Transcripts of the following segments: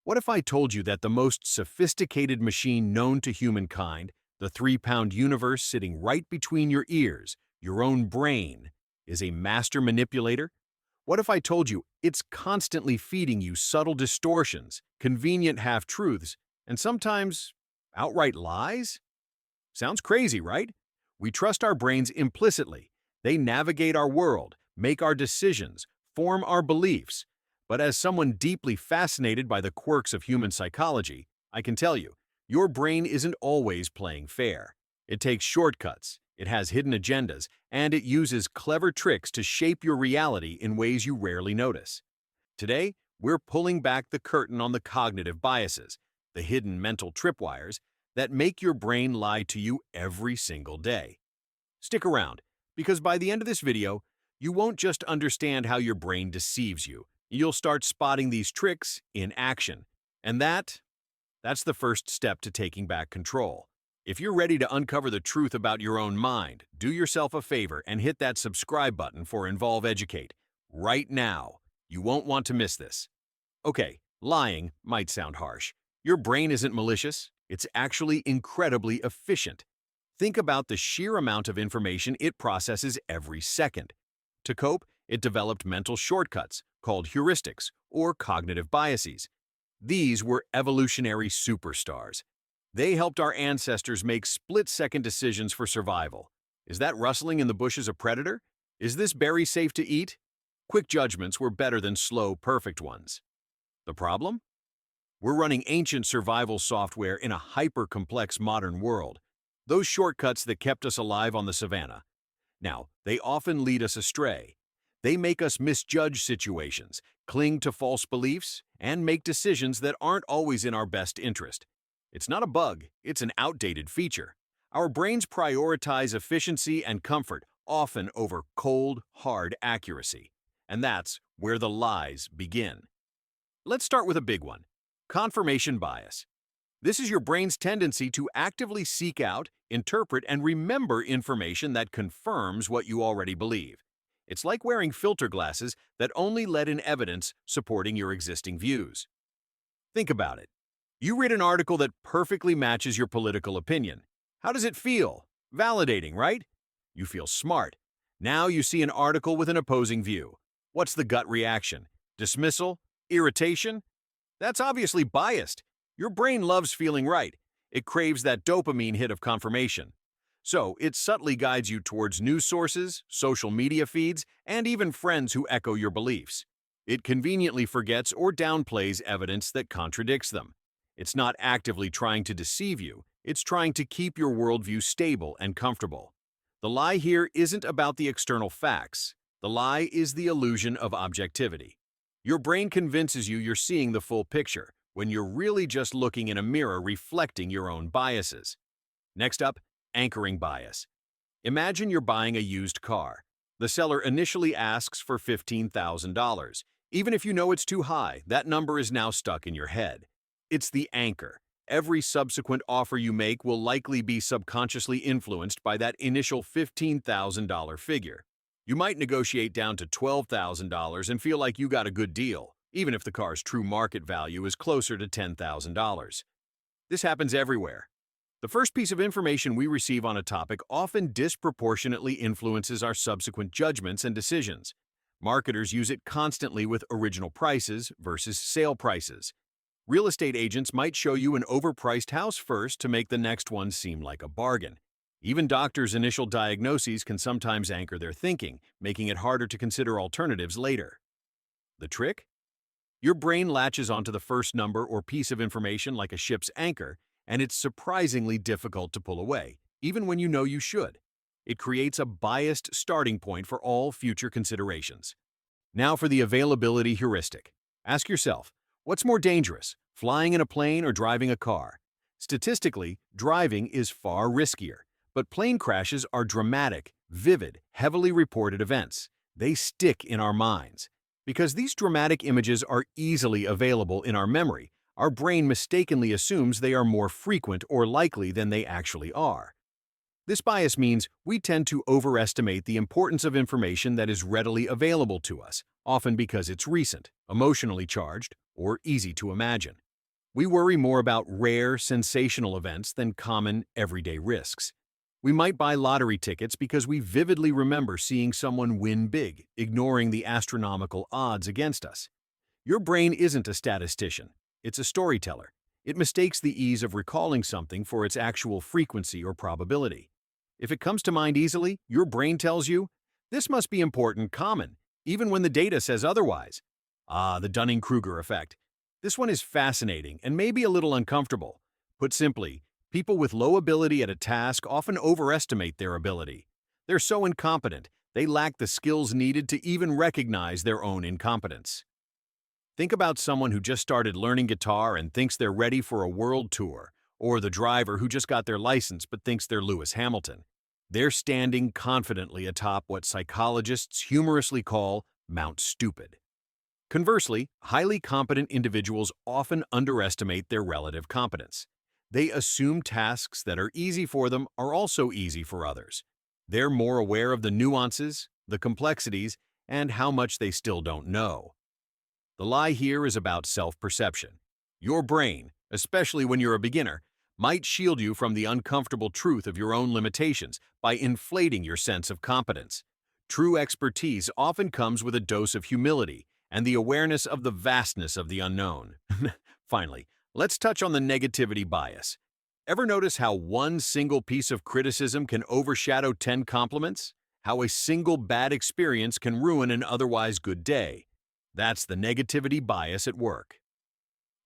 What if I told you that the most sophisticated machine known to humankind, the 3-pound universe sitting right between your ears, your own brain, is a master manipulator? What if I told you it's constantly feeding you subtle distortions, convenient half-truths, and sometimes outright lies? Sounds crazy, right? We trust our brains implicitly. They navigate our world, make our decisions, form our beliefs. But as someone deeply fascinated by the quirks of human psychology, I can tell you, your brain isn't always playing fair. It takes shortcuts, it has hidden agendas, and it uses clever tricks to shape your reality in ways you rarely notice. Today, we're pulling back the curtain on the cognitive biases, the hidden mental tripwires that make your brain lie to you every single day. Stick around, because by the end of this video, you won't just understand how your brain deceives you. You'll start spotting these tricks in action. And that's the first step to taking back control. If you're ready to uncover the truth about your own mind, do yourself a favor and hit that subscribe button for Envolve Educate right now. You won't want to miss this. Okay, lying might sound harsh. Your brain isn't malicious. It's actually incredibly efficient. Think about the sheer amount of information it processes every second. To cope, it developed mental shortcuts called heuristics or cognitive biases. These were evolutionary superstars. They helped our ancestors make split-second decisions for survival. Is that rustling in the bushes a predator? Is this berry safe to eat? Quick judgments were better than slow, perfect ones. The problem? We're running ancient survival software in a hyper-complex modern world. Those shortcuts that kept us alive on the savannah. Now, they often lead us astray. They make us misjudge situations, cling to false beliefs, and make decisions that aren't always in our best interest. It's not a bug, it's an outdated feature. Our brains prioritize efficiency and comfort, often over cold, hard accuracy. And that's where the lies begin. Let's start with a big one: confirmation bias. This is your brain's tendency to actively seek out, interpret, and remember information that confirms what you already believe. It's like wearing filter glasses that only let in evidence supporting your existing views. Think about it. You read an article that perfectly matches your political opinion. How does it feel? Validating, right? You feel smart. Now you see an article with an opposing view. What's the gut reaction? Dismissal? Irritation? That's obviously biased. Your brain loves feeling right. It craves that dopamine hit of confirmation. So it subtly guides you towards news sources, social media feeds, and even friends who echo your beliefs. It conveniently forgets or downplays evidence that contradicts them. It's not actively trying to deceive you, it's trying to keep your worldview stable and comfortable. The lie here isn't about the external facts. The lie is the illusion of objectivity. Your brain convinces you you're seeing the full picture, when you're really just looking in a mirror reflecting your own biases. Next up, anchoring bias. Imagine you're buying a used car. The seller initially asks for $15,000. Even if you know it's too high, that number is now stuck in your head. It's the anchor. Every subsequent offer you make will likely be subconsciously influenced by that initial $15,000 figure. You might negotiate down to $12,000 and feel like you got a good deal, even if the car's true market value is closer to $10,000. This happens everywhere. The first piece of information we receive on a topic often disproportionately influences our subsequent judgments and decisions. Marketers use it constantly with original prices versus sale prices. Real estate agents might show you an overpriced house first to make the next one seem like a bargain. Even doctors' initial diagnoses can sometimes anchor their thinking, making it harder to consider alternatives later. The trick? Your brain latches onto the first number or piece of information like a ship's anchor, and it's surprisingly difficult to pull away, even when you know you should. It creates a biased starting point for all future considerations. Now for the availability heuristic. Ask yourself, what's more dangerous, flying in a plane or driving a car? Statistically, driving is far riskier, but plane crashes are dramatic, vivid, heavily reported events. They stick in our minds. Because these dramatic images are easily available in our memory, our brain mistakenly assumes they are more frequent or likely than they actually are. This bias means we tend to overestimate the importance of information that is readily available to us, often because it's recent, emotionally charged, or easy to imagine. We worry more about rare, sensational events than common, everyday risks. We might buy lottery tickets because we vividly remember seeing someone win big, ignoring the astronomical odds against us. Your brain isn't a statistician, it's a storyteller. It mistakes the ease of recalling something for its actual frequency or probability. If it comes to mind easily, your brain tells you, this must be important, common, even when the data says otherwise. Ah, the Dunning-Kruger Effect. This one is fascinating and maybe a little uncomfortable. Put simply, people with low ability at a task often overestimate their ability. They're so incompetent, they lack the skills needed to even recognize their own incompetence. Think about someone who just started learning guitar and thinks they're ready for a world tour, or the driver who just got their license but thinks they're Lewis Hamilton. They're standing confidently atop what psychologists humorously call Mount Stupid. Conversely, highly competent individuals often underestimate their relative competence. They assume tasks that are easy for them are also easy for others. They're more aware of the nuances, the complexities, and how much they still don't know. The lie here is about self-perception. Your brain, especially when you're a beginner, might shield you from the uncomfortable truth of your own limitations by inflating your sense of competence. True expertise often comes with a dose of humility and the awareness of the vastness of the unknown. Finally, let's touch on the negativity bias. Ever notice how one single piece of criticism can overshadow 10 compliments? How a single bad experience can ruin an otherwise good day? That's the negativity bias at work.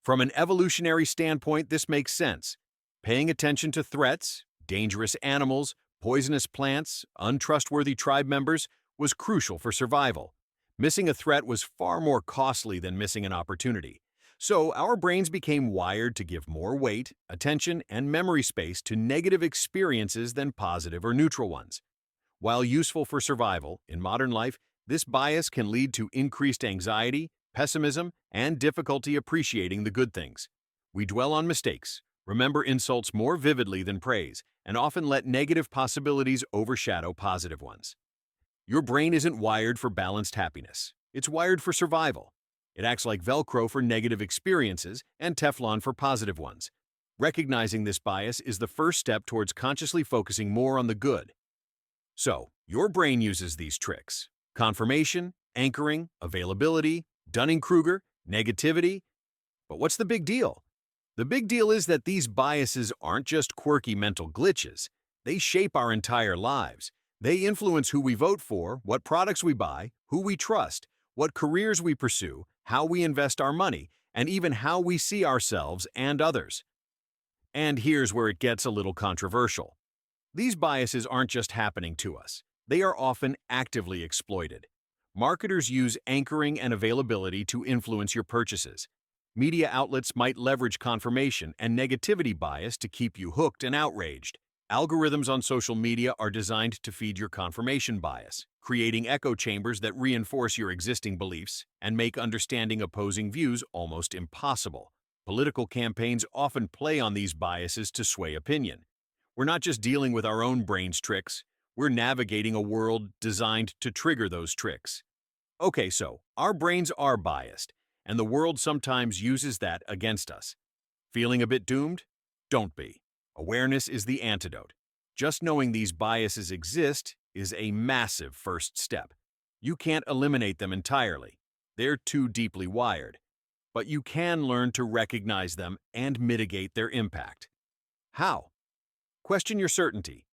From an evolutionary standpoint, this makes sense. Paying attention to threats, dangerous animals, poisonous plants, untrustworthy tribe members was crucial for survival. Missing a threat was far more costly than missing an opportunity. So our brains became wired to give more weight, attention, and memory space to negative experiences than positive or neutral ones. While useful for survival, in modern life, this bias can lead to increased anxiety, pessimism, and difficulty appreciating the good things. We dwell on mistakes, remember insults more vividly than praise, and often let negative possibilities overshadow positive ones. Your brain isn't wired for balanced happiness. It's wired for survival. It acts like Velcro for negative experiences and Teflon for positive ones. Recognizing this bias is the first step towards consciously focusing more on the good. So, your brain uses these tricks: confirmation, anchoring, availability, Dunning-Kruger, negativity. But what's the big deal? The big deal is that these biases aren't just quirky mental glitches. They shape our entire lives. They influence who we vote for, what products we buy, who we trust, what careers we pursue, how we invest our money, and even how we see ourselves and others. And here's where it gets a little controversial. These biases aren't just happening to us. They are often actively exploited. Marketers use anchoring and availability to influence your purchases. Media outlets might leverage confirmation and negativity bias to keep you hooked and outraged. Algorithms on social media are designed to feed your confirmation bias, creating echo chambers that reinforce your existing beliefs and make understanding opposing views almost impossible. Political campaigns often play on these biases to sway opinion. We're not just dealing with our own brain's tricks, we're navigating a world designed to trigger those tricks. Okay, so our brains are biased, and the world sometimes uses that against us. Feeling a bit doomed? Don't be. Awareness is the antidote. Just knowing these biases exist is a massive first step. You can't eliminate them entirely. They're too deeply wired. But you can learn to recognize them and mitigate their impact. How? Question your certainty.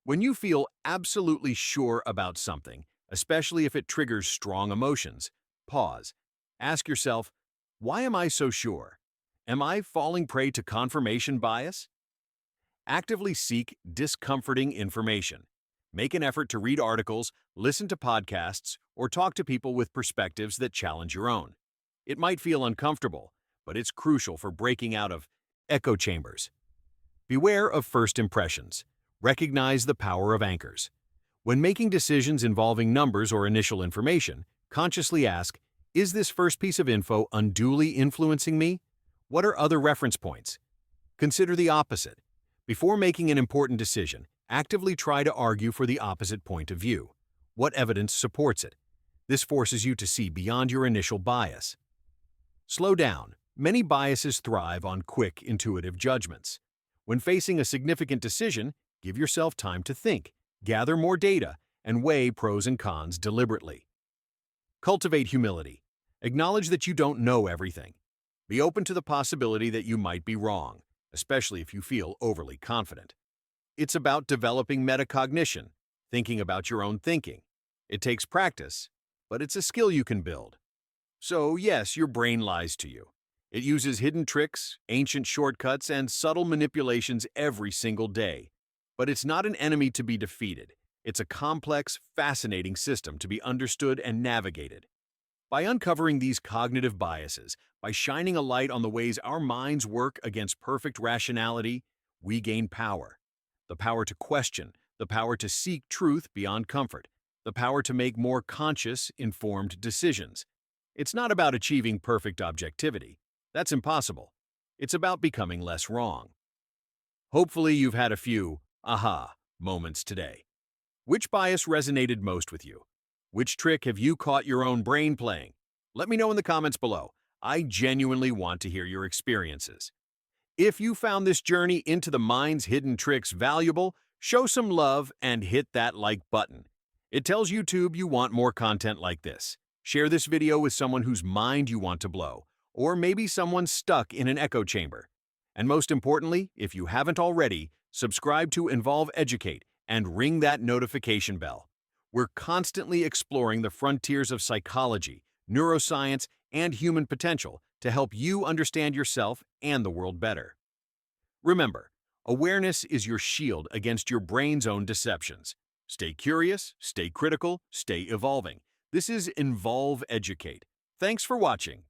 When you feel absolutely sure about something, especially if it triggers strong emotions, pause. Ask yourself, why am I so sure? Am I falling prey to confirmation bias? Actively seek discomforting information. Make an effort to read articles, listen to podcasts, or talk to people with perspectives that challenge your own. It might feel uncomfortable, but it's crucial for breaking out of echo chambers. Beware of first impressions. Recognize the power of anchors. When making decisions involving numbers or initial information, consciously ask, is this first piece of info unduly influencing me? What are other reference points? Consider the opposite. Before making an important decision, actively try to argue for the opposite point of view. What evidence supports it? This forces you to see beyond your initial bias. Slow down. Many biases thrive on quick, intuitive judgments. When facing a significant decision, give yourself time to think, gather more data, and weigh pros and cons deliberately. Cultivate humility. Acknowledge that you don't know everything. Be open to the possibility that you might be wrong, especially if you feel overly confident. It's about developing metacognition, thinking about your own thinking. It takes practice, but it's a skill you can build. So yes, your brain lies to you. It uses hidden tricks, ancient shortcuts, and subtle manipulations every single day. But it's not an enemy to be defeated. It's a complex, fascinating system to be understood and navigated. By uncovering these cognitive biases, by shining a light on the ways our minds work against perfect rationality, we gain power. The power to question, the power to seek truth beyond comfort, the power to make more conscious, informed decisions. It's not about achieving perfect objectivity. That's impossible. It's about becoming less wrong. Hopefully you've had a few aha moments today. Which bias resonated most with you? Which trick have you caught your own brain playing? Let me know in the comments below. I genuinely want to hear your experiences. If you found this journey into the mind's hidden tricks valuable, show some love and hit that like button. It tells YouTube you want more content like this. Share this video with someone whose mind you want to blow, or maybe someone stuck in an echo chamber. And most importantly, if you haven't already, subscribe to Envolve Educate and ring that notification bell. We're constantly exploring the frontiers of psychology, neuroscience, and human potential to help you understand yourself and the world better. Remember, awareness is your shield against your brain's own deceptions. Stay curious, stay critical, stay evolving. This is Envolve Educate. Thanks for watching.